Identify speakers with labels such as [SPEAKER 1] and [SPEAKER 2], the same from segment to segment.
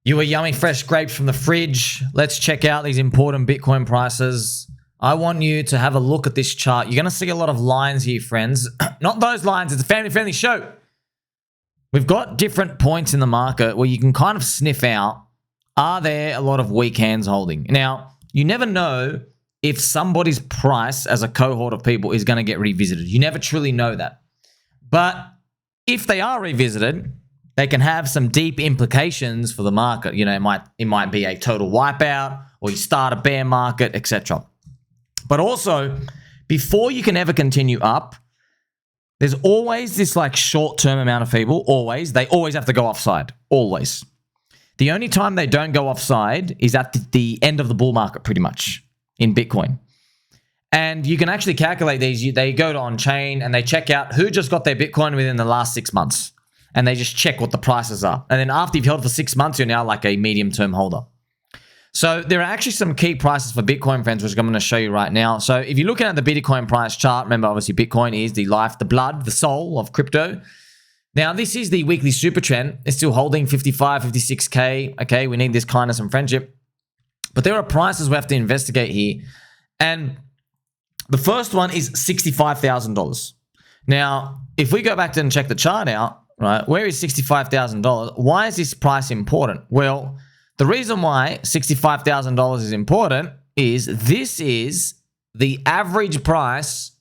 [SPEAKER 1] You were yummy fresh grapes from the fridge. Let's check out these important Bitcoin prices. I want you to have a look at this chart. You're going to see a lot of lines here, friends. Not those lines. It's a family-friendly show. We've got different points in the market where you can kind of sniff out, are there a lot of weak hands holding? Now, you never know if somebody's price as a cohort of people is going to get revisited. You never truly know that. But if they are revisited, they can have some deep implications for the market. You know, it might be a total wipeout, or you start a bear market, etc. But also, before you can ever continue up, there's always this like short-term amount of people, they always have to go offside, always. The only time they don't go offside is at the end of the bull market, pretty much, in Bitcoin. And you can actually calculate these. They go to on-chain and they check out who just got their Bitcoin within the last 6 months. And they just check what the prices are. And then after you've held for 6 months, you're now like a medium-term holder. So there are actually some key prices for Bitcoin, friends, which I'm going to show you right now. So if you're looking at the Bitcoin price chart, remember, obviously, Bitcoin is the life, the blood, the soul of crypto. Now, this is the weekly super trend. It's still holding 55, 56K. Okay, we need this kindness and friendship. But there are prices we have to investigate here. And the first one is $65,000. Now, if we go back and check the chart out, right, where is $65,000? Why is this price important? Well, the reason why $65,000 is important is this is the average price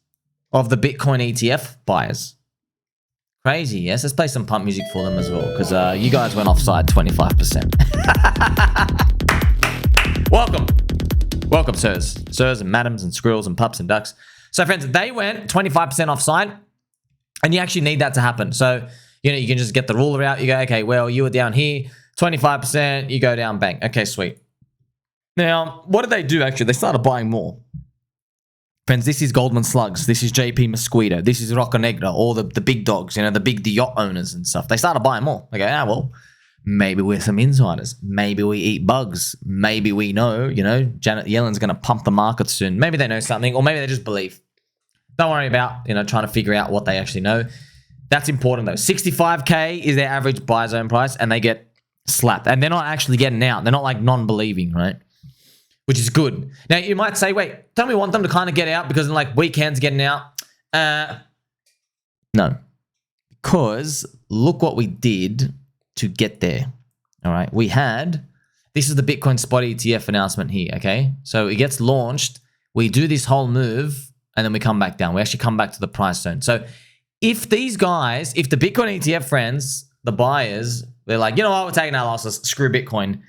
[SPEAKER 1] of the Bitcoin ETF buyers. Crazy, yes? Let's play some pump music for them as well, because you guys went offside 25%. Welcome, sirs and madams and squirrels and pups and ducks. So, friends, they went 25% offside, and you actually need that to happen. So, you know, you can just get the ruler out. You go, okay, well, you were down here, 25%, you go down, bang. Okay, sweet. Now, what did they do, actually? They started buying more. Friends, this is Goldman Slugs. This is JP Mosquito. This is Rocco Negra, all the big dogs, you know, the yacht owners and stuff. They started buying more. They go, well, maybe we're some insiders. Maybe we eat bugs. Maybe we know, you know, Janet Yellen's going to pump the market soon. Maybe they know something, or maybe they just believe. Don't worry about, you know, trying to figure out what they actually know. That's important, though. 65K is their average buy zone price, and they get slapped. And they're not actually getting out. They're not like non-believing, right? Which is good. Now, you might say, wait, don't we want them to kind of get out because like weekends getting out? No. Because look what we did to get there. All right. This is the Bitcoin Spot ETF announcement here, okay? So it gets launched. We do this whole move, and then we come back down. We actually come back to the price zone. So if these guys, if the Bitcoin ETF friends, the buyers, they're like, you know what, we're taking our losses, screw Bitcoin.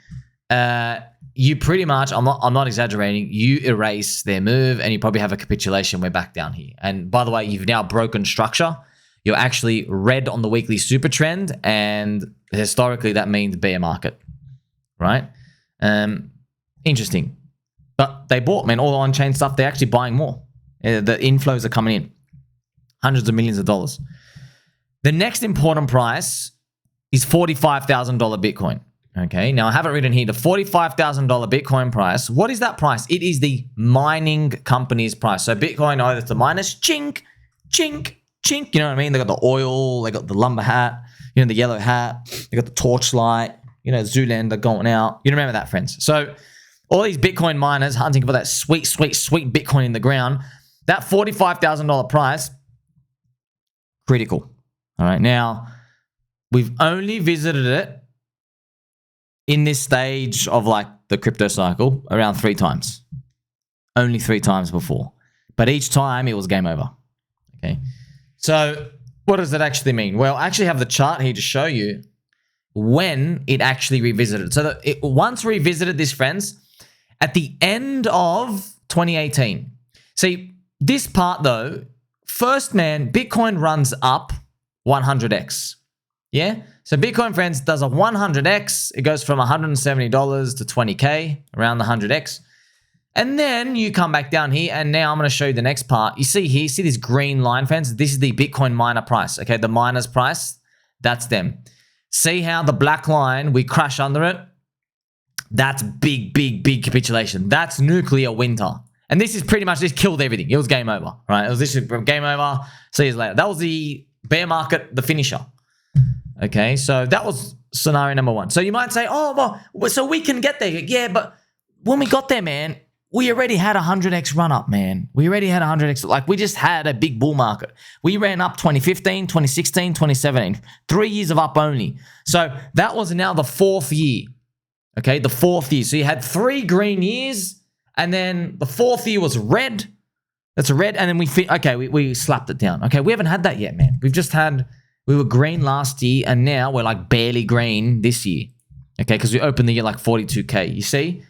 [SPEAKER 1] You pretty much, I'm not exaggerating, you erase their move and you probably have a capitulation. We're back down here. And by the way, you've now broken structure. You're actually red on the weekly super trend, and historically that means bear market, right? Interesting. But they bought, man, all the on-chain stuff, they're actually buying more. The inflows are coming in. Hundreds of millions of dollars. The next important price is $45,000 Bitcoin. Okay, now I have it written here, the $45,000 Bitcoin price. What is that price? It is the mining company's price. So Bitcoin, it's the miners, chink, chink, chink. You know what I mean? They got the oil, they got the lumber hat, you know, the yellow hat, they got the torchlight, you know, Zoolander going out. You remember that, friends. So all these Bitcoin miners hunting for that sweet, sweet, sweet Bitcoin in the ground, that $45,000 price, critical. All right, now we've only visited it in this stage of like the crypto cycle around 3 times. Only 3 times before. But each time it was game over. Okay. So what does that actually mean? Well, I actually have the chart here to show you when it actually revisited. So that it once revisited this, friends, at the end of 2018. See, this part though, first, man, Bitcoin runs up 100x. Yeah? So Bitcoin, friends, does a 100x. It goes from $170 to 20K, around the 100x. And then you come back down here, and now I'm going to show you the next part. You see here, see this green line, friends? This is the Bitcoin miner price, okay? The miner's price, that's them. See how the black line, we crash under it? That's big, big, big capitulation. That's nuclear winter. And this is pretty much, this killed everything. It was game over, right? It was literally game over, see you later. That was the bear market, the finisher. Okay, so that was scenario number one. So you might say, oh, well, so we can get there. Yeah, but when we got there, man, we already had a 100x run up, man. We already had a 100x. Like, we just had a big bull market. We ran up 2015, 2016, 2017. 3 years of up only. So that was now the fourth year. Okay, the fourth year. So you had 3 green years, and then the fourth year was red. That's a red, and then we slapped it down. Okay, we haven't had that yet, man. We were green last year, and now we're like barely green this year. Okay, because we opened the year like 42K. You see?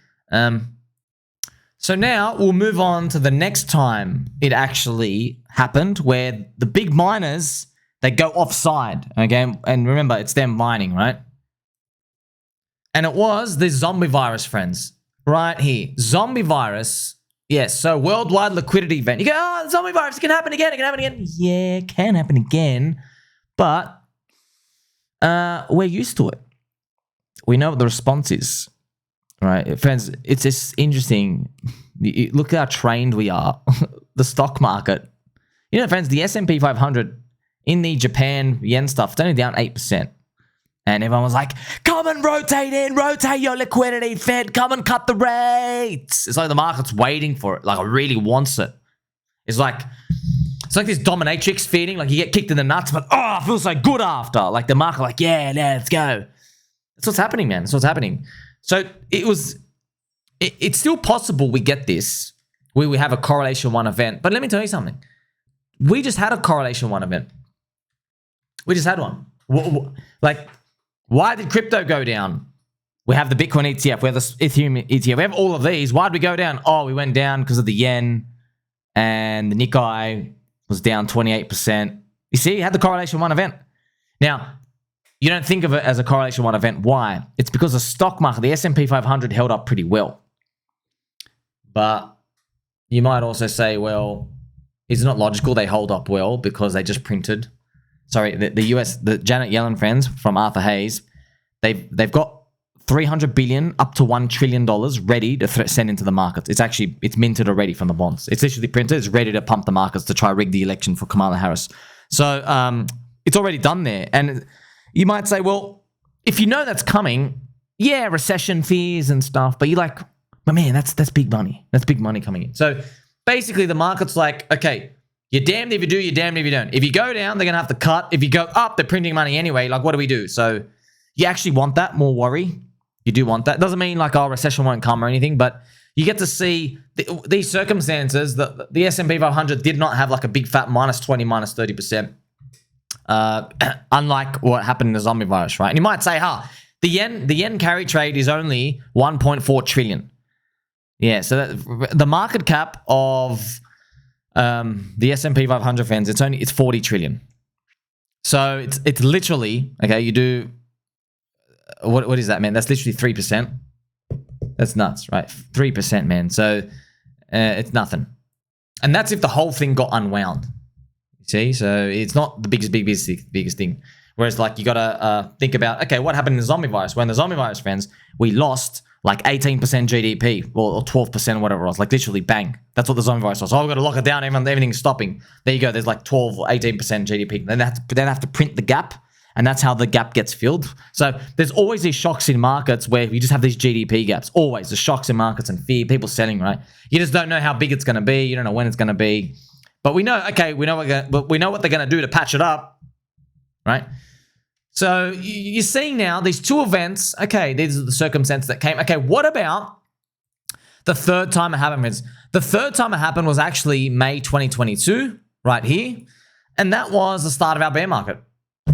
[SPEAKER 1] So now we'll move on to the next time it actually happened, where the big miners, they go offside, okay? And remember, it's them mining, right? And it was the zombie virus, friends, right here. Zombie virus, yes, so worldwide liquidity event. You go, oh, zombie virus, it can happen again, it can happen again. Yeah, it can happen again, but we're used to it. We know what the response is. Right, friends, it's just interesting. Look how trained we are. The stock market. You know, friends, the S&P 500 in the Japan yen stuff, it's only down 8%. And everyone was like, come and rotate your liquidity, Fed, come and cut the rates. It's like the market's waiting for it. Like, it really wants it. It's like this dominatrix feeling. Like, you get kicked in the nuts, but, oh, it feels so good after. Like, the market, like, yeah, let's go. That's what's happening, man. That's what's happening. So it's still possible we get this, where we have a correlation 1 event. But let me tell you something. We just had a correlation 1 event. We just had one. Like, why did crypto go down? We have the Bitcoin ETF. We have the Ethereum ETF. We have all of these. Why did we go down? Oh, we went down because of the yen, and the Nikkei was down 28%. You see, you had the correlation 1 event. Now, you don't think of it as a correlation 1 event. Why? It's because the stock market, the S&P 500 held up pretty well. But you might also say, well, is it not logical they hold up well because they just printed? Sorry, the US, the Janet Yellen friends from Arthur Hayes, they've got $300 billion up to $1 trillion ready to send into the markets. It's minted already from the bonds. It's literally printed. It's ready to pump the markets to try rig the election for Kamala Harris. So it's already done there. And you might say, well, if you know that's coming, yeah, recession fears and stuff, but you're like, but man, that's big money. That's big money coming in. So basically the market's like, okay, you're damned if you do, you're damned if you don't. If you go down, they're going to have to cut. If you go up, they're printing money anyway. Like, what do we do? So you actually want that, more worry. You do want that. Doesn't mean like, oh, recession won't come or anything, but you get to see these circumstances that the S&P 500 did not have like a big fat minus 20, minus 30%. Unlike what happened in the zombie virus, right? And you might say, the yen carry trade is only 1.4 trillion. Yeah, so the market cap of the S&P 500 fans, it's 40 trillion. So it's literally, okay, you do, what is that, man? That's literally 3%. That's nuts, right? 3%, man. So it's nothing. And that's if the whole thing got unwound. See, so it's not the biggest thing. Whereas, like, you gotta think about, okay, what happened in the zombie virus? When the zombie virus, friends, we lost like 18% GDP or 12%, whatever it was. Like, literally, bang. That's what the zombie virus was. Oh, we've got to lock it down. Everything's stopping. There you go. There's like 12 or 18% GDP. Then they have to print the gap, and that's how the gap gets filled. So there's always these shocks in markets where you just have these GDP gaps. Always the shocks in markets and fear, people selling, right? You just don't know how big it's going to be. You don't know when it's going to be. But we know, okay, we know what they're going to do to patch it up, right? So you're seeing now these 2 events. Okay, these are the circumstances that came. Okay, what about the third time it happened, friends? The third time it happened was actually May 2022, right here. And that was the start of our bear market.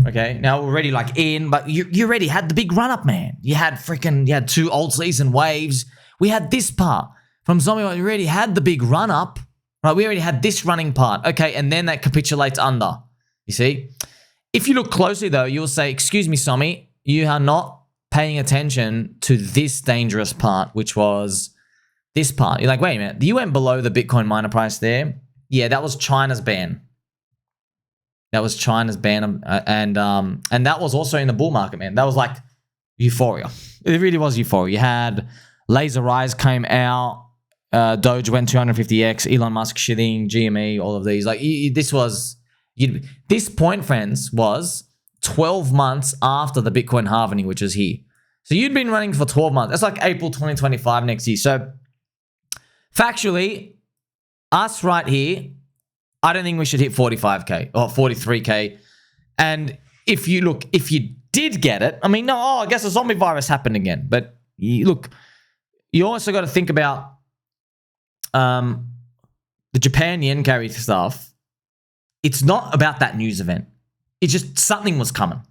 [SPEAKER 1] Okay, now we're already like in, but you already had the big run up, man. You had 2 old season waves. We had this part from zombie. We already had the big run up. Right, we already had this running part. Okay, and then that capitulates under. You see? If you look closely, though, you'll say, excuse me, Somi, you are not paying attention to this dangerous part, which was this part. You're like, wait a minute, you went below the Bitcoin miner price there. Yeah, that was China's ban. That was China's ban, and that was also in the bull market, man. That was like euphoria. It really was euphoria. You had Laser Rise came out. Doge went 250x, Elon Musk shitting, GME, all of these. Like, this point, friends, was 12 months after the Bitcoin halving, which is here. So you'd been running for 12 months. That's like April 2025 next year. So factually, us right here, I don't think we should hit 45K or 43K. And if you did get it, I mean, no, I guess the zombie virus happened again. But you also got to think about the Japan yen carry stuff. It's not about that news event. It's just something was coming.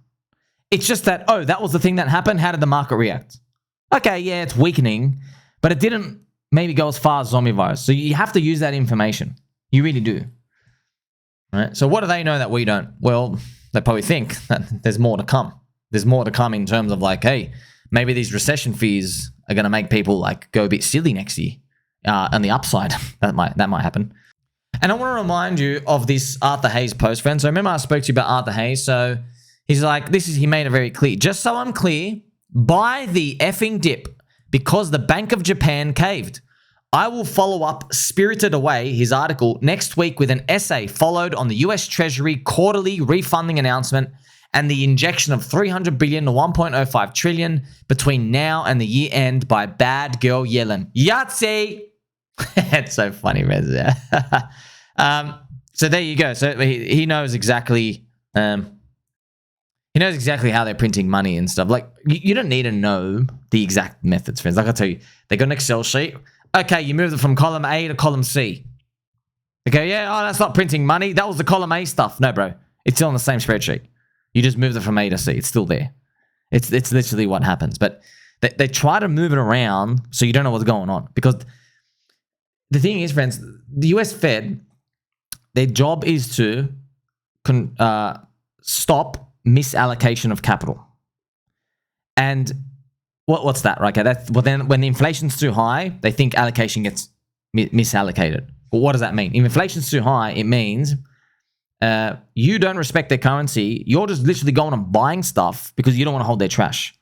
[SPEAKER 1] It's just that, oh, that was the thing that happened. How did the market react? Okay, yeah, it's weakening, but it didn't maybe go as far as zombie virus. So you have to use that information. You really do. Right? So what do they know that we don't? Well, they probably think that there's more to come. There's more to come in terms of like, hey, maybe these recession fears are going to make people like go a bit silly next year. On the upside, that might happen. And I want to remind you of this Arthur Hayes post, friends. So remember I spoke to you about Arthur Hayes. So he's like, he made it very clear. Just so I'm clear, buy the effing dip because the Bank of Japan caved. I will follow up Spirited Away, his article, next week with an essay followed on the US Treasury quarterly refunding announcement and the injection of $300 billion to $1.05 trillion between now and the year end by bad girl Yellen. Yahtzee! It's so funny, Rez. Yeah. So there you go. So he knows exactly. He knows exactly how they're printing money and stuff. Like you don't need to know the exact methods, friends. Like I tell you, they got an Excel sheet. Okay, you moved it from column A to column C. Okay, yeah, oh, that's not printing money. That was the column A stuff. No, bro, it's still on the same spreadsheet. You just moved it from A to C. It's still there. It's literally what happens. But they try to move it around so you don't know what's going on because. The thing is, friends, the US Fed, their job is to stop misallocation of capital. And what's that, right? Okay, then when the inflation's too high, they think allocation gets misallocated. But what does that mean? If inflation's too high, it means you don't respect their currency. You're just literally going and buying stuff because you don't want to hold their trash.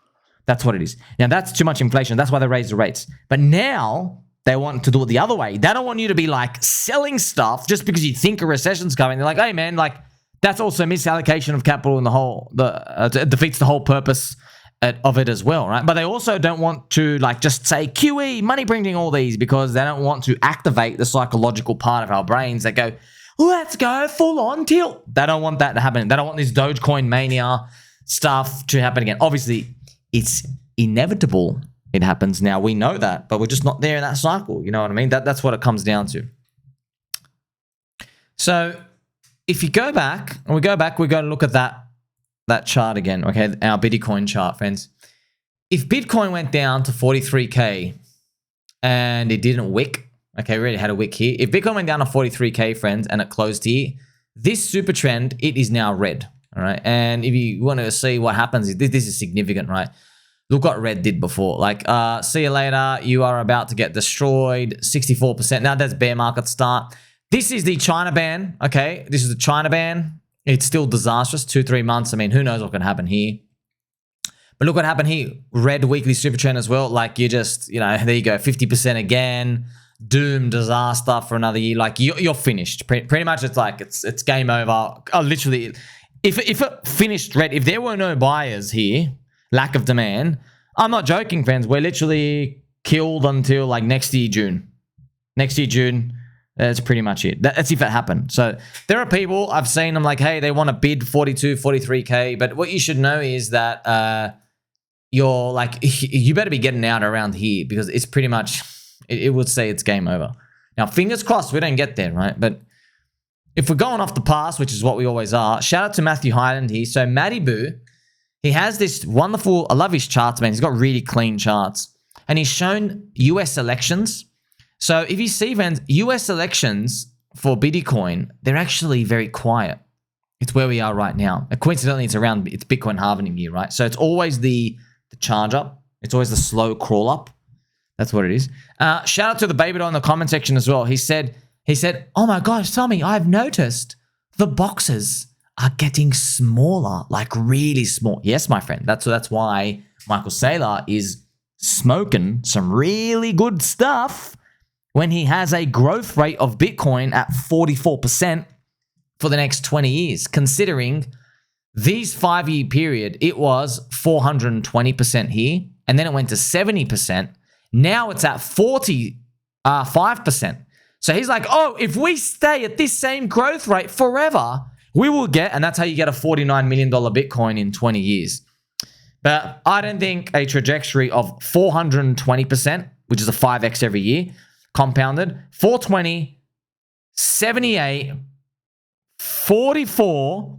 [SPEAKER 1] That's what it is. Now, that's too much inflation. That's why they raise the rates. But now they want to do it the other way. They don't want you to be like selling stuff just because you think a recession's coming. They're like, hey man, like that's also misallocation of capital in it defeats the whole purpose of it as well, right? But they also don't want to like just say QE, money printing all these because they don't want to activate the psychological part of our brains that go, let's go full on tilt. They don't want that to happen. They don't want this Dogecoin mania stuff to happen again. Obviously, it's inevitable. It happens now. We know that, but we're just not there in that cycle. You know what I mean? That's what it comes down to. So if you go back, we got to look at that chart again, okay? Our Bitcoin chart, friends. If Bitcoin went down to 43K and it didn't wick, okay, we already had a wick here. If Bitcoin went down to 43K, friends, and it closed here, this super trend, it is now red, all right? And if you want to see what happens, this is significant, right? Look what red did before. Like, see you later. You are about to get destroyed. 64%. Now that's bear market start. This is the China ban. Okay, this is the China ban. It's still disastrous. 2-3 months. I mean, who knows what can happen here? But look what happened here. Red weekly super trend as well. Like you just, there you go. 50% again. Doom, disaster for another year. Like you're finished. Pretty much, it's like it's game over. Oh, literally, if it finished red, if there were no buyers here. Lack of demand. I'm not joking, friends. We're literally killed until like next year, June. Next year, June. That's pretty much it. That's if it happened. So there are people, I've seen them like, hey, they want to bid 42, 43K. But what you should know is that you're like, you better be getting out around here because it's pretty much, it would say it's game over. Now, fingers crossed we don't get there, right? But if we're going off the past, which is what we always are, shout out to Matthew Hyland here. So Matty Boo, he has this wonderful, I love his charts, man. He's got really clean charts. And he's shown US elections. So if you see, friends, US elections for Bitcoin, they're actually very quiet. It's where we are right now. And coincidentally, it's Bitcoin halving year, right? So it's always the charge up. It's always the slow crawl up. That's what it is. Shout out to the baby doll in the comment section as well. He said, oh my gosh, Tommy, I've noticed the boxes are getting smaller, like really small. Yes, my friend. That's why Michael Saylor is smoking some really good stuff when he has a growth rate of Bitcoin at 44% for the next 20 years, considering These 5-year period, it was 420% here, and then it went to 70%. Now it's at 45%. So he's like, oh, if we stay at this same growth rate forever, we will get, and that's how you get a $49 million Bitcoin in 20 years. But I don't think a trajectory of 420%, which is a 5x every year, compounded, 420, 78, 44,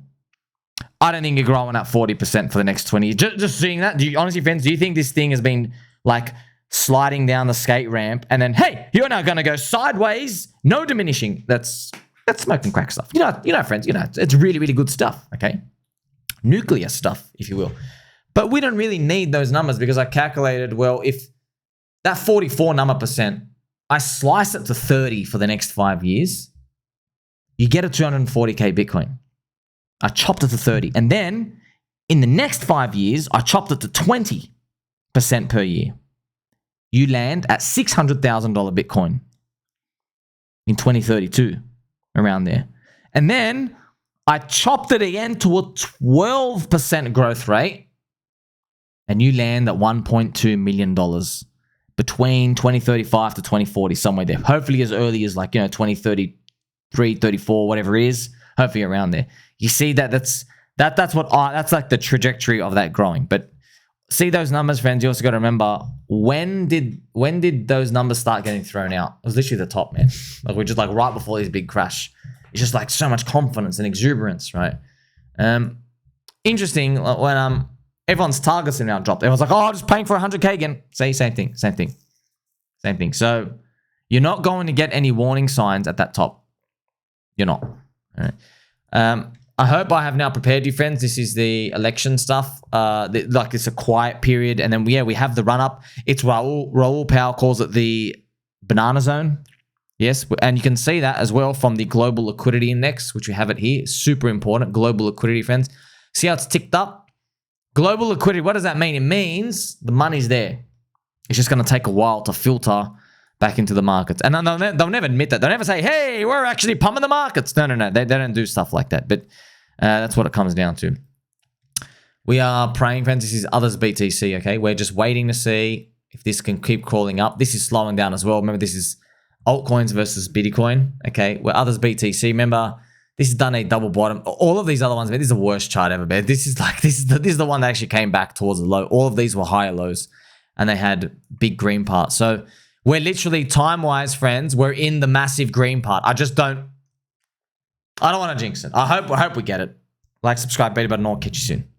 [SPEAKER 1] I don't think you're growing at 40% for the next 20 years. Just seeing that, honestly, friends, do you think this thing has been like sliding down the skate ramp and then, hey, you're now going to go sideways, no diminishing? That's smoking crack stuff. You know, friends, it's really, really good stuff, okay? Nuclear stuff, if you will. But we don't really need those numbers because I calculated, well, if that 44 number percent, I slice it to 30 for the next 5 years, you get a 240K Bitcoin. I chopped it to 30. And then in the next 5 years, I chopped it to 20% per year. You land at $600,000 Bitcoin in 2032, around there. And then I chopped it again to a 12% growth rate, and you land at $1.2 million between 2035 to 2040, somewhere there. Hopefully as early as 2033, 34, whatever it is. Hopefully around there. You see that's like the trajectory of that growing. But see those numbers, friends. You also got to remember, when did those numbers start getting thrown out? It was literally the top, man. Like we're just like right before this big crash. It's just like so much confidence and exuberance, right? Interesting when everyone's targets are now dropped. Everyone's like, oh, I'm just paying for 100K again. Same thing. So you're not going to get any warning signs at that top. You're not. All right. I hope I have now prepared you, friends. This is the election stuff. Like it's a quiet period, and then we have the run up. It's Raoul Pal calls it the banana zone. Yes, and you can see that as well from the global liquidity index, which we have it here. Super important, global liquidity, friends. See how it's ticked up? Global liquidity. What does that mean? It means the money's there. It's just going to take a while to filter back into the markets. And they'll never admit that. They'll never say, hey, we're actually pumping the markets. No. They don't do stuff like that. But that's what it comes down to. We are praying, friends. This is others BTC, okay? We're just waiting to see if this can keep crawling up. This is slowing down as well. Remember, this is altcoins versus Bitcoin, okay? Where others BTC, remember, this has done a double bottom. All of these other ones, man, this is the worst chart ever, man. This is the one that actually came back towards the low. All of these were higher lows, and they had big green parts. So we're literally, time-wise, friends, we're in the massive green part. I don't want to jinx it. I hope we get it. Like, subscribe, beta button, I'll catch you soon.